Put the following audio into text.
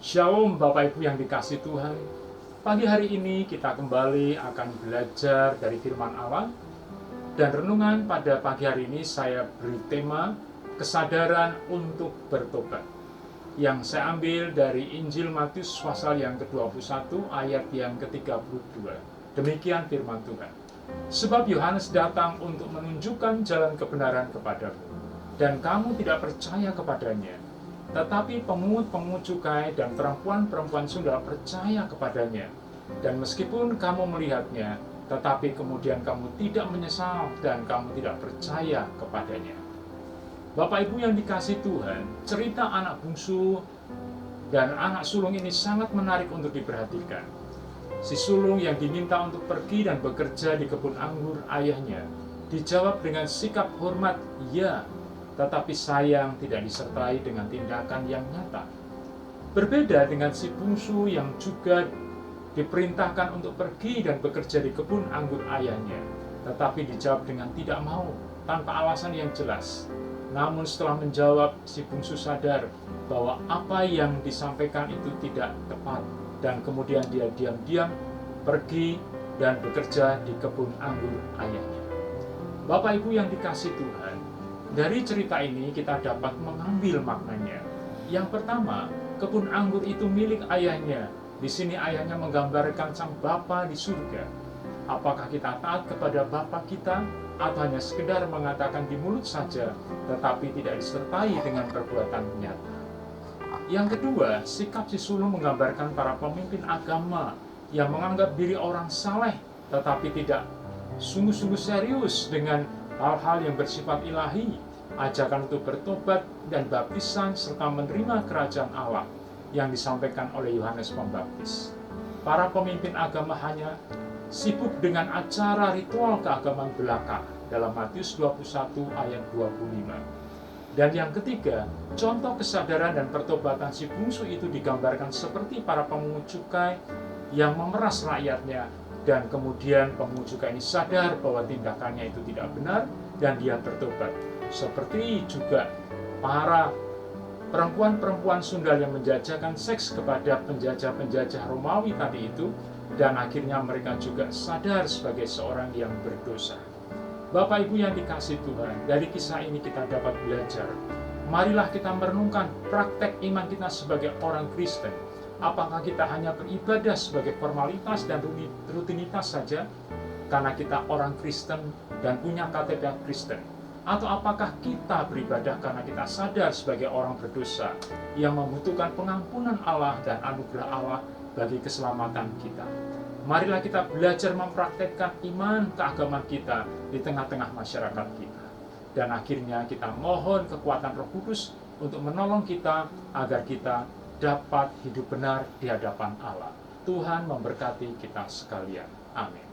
Shalom Bapak Ibu yang dikasihi Tuhan. Pagi hari ini kita kembali akan belajar dari firman Allah. Dan renungan pada pagi hari ini saya beri tema kesadaran untuk bertobat, yang saya ambil dari Injil Matius pasal yang ke-21 ayat yang ke-32. Demikian firman Tuhan. Sebab Yohanes datang untuk menunjukkan jalan kebenaran kepadamu, dan kamu tidak percaya kepadanya. Tetapi pemungut-pemungut cukai dan perempuan-perempuan sundal percaya kepadanya. Dan meskipun kamu melihatnya, tetapi kemudian kamu tidak menyesal dan kamu tidak percaya kepadanya. Bapak Ibu yang dikasihi Tuhan, cerita anak bungsu dan anak sulung ini sangat menarik untuk diperhatikan. Si sulung yang diminta untuk pergi dan bekerja di kebun anggur ayahnya dijawab dengan sikap hormat, ya, tetapi sayang tidak disertai dengan tindakan yang nyata. Berbeda dengan si bungsu yang juga diperintahkan untuk pergi dan bekerja di kebun anggur ayahnya, tetapi dijawab dengan tidak mau, tanpa alasan yang jelas. Namun setelah menjawab, si bungsu sadar bahwa apa yang disampaikan itu tidak tepat, dan kemudian dia diam-diam pergi dan bekerja di kebun anggur ayahnya. Bapak Ibu yang dikasihi Tuhan, dari cerita ini kita dapat mengambil maknanya. Yang pertama, kebun anggur itu milik ayahnya. Di sini ayahnya menggambarkan sang Bapa di surga. Apakah kita taat kepada Bapa kita atau hanya sekedar mengatakan di mulut saja, tetapi tidak disertai dengan perbuatan nyata? Yang kedua, sikap si sulung menggambarkan para pemimpin agama yang menganggap diri orang saleh, tetapi tidak sungguh-sungguh serius dengan hal-hal yang bersifat ilahi, ajakan untuk bertobat dan baptisan serta menerima kerajaan Allah yang disampaikan oleh Yohanes Pembaptis. Para pemimpin agama hanya sibuk dengan acara ritual keagamaan belaka dalam Matius 21 ayat 25. Dan yang ketiga, contoh kesadaran dan pertobatan si bungsu itu digambarkan seperti para pemungut cukai yang memeras rakyatnya, dan kemudian pemungut cukai ini sadar bahwa tindakannya itu tidak benar dan dia bertobat. Seperti juga para perempuan-perempuan sundal yang menjajakan seks kepada penjajah-penjajah Romawi tadi itu, dan akhirnya mereka juga sadar sebagai seorang yang berdosa. Bapak Ibu yang dikasihi Tuhan, dari kisah ini kita dapat belajar. Marilah kita merenungkan praktek iman kita sebagai orang Kristen. Apakah kita hanya beribadah sebagai formalitas dan rutinitas saja karena kita orang Kristen dan punya KTP Kristen? Atau apakah kita beribadah karena kita sadar sebagai orang berdosa yang membutuhkan pengampunan Allah dan anugerah Allah bagi keselamatan kita? Marilah kita belajar mempraktekkan iman keagamaan kita di tengah-tengah masyarakat kita. Dan akhirnya kita mohon kekuatan Roh Kudus untuk menolong kita agar kita dapat hidup benar di hadapan Allah. Tuhan memberkati kita sekalian. Amin.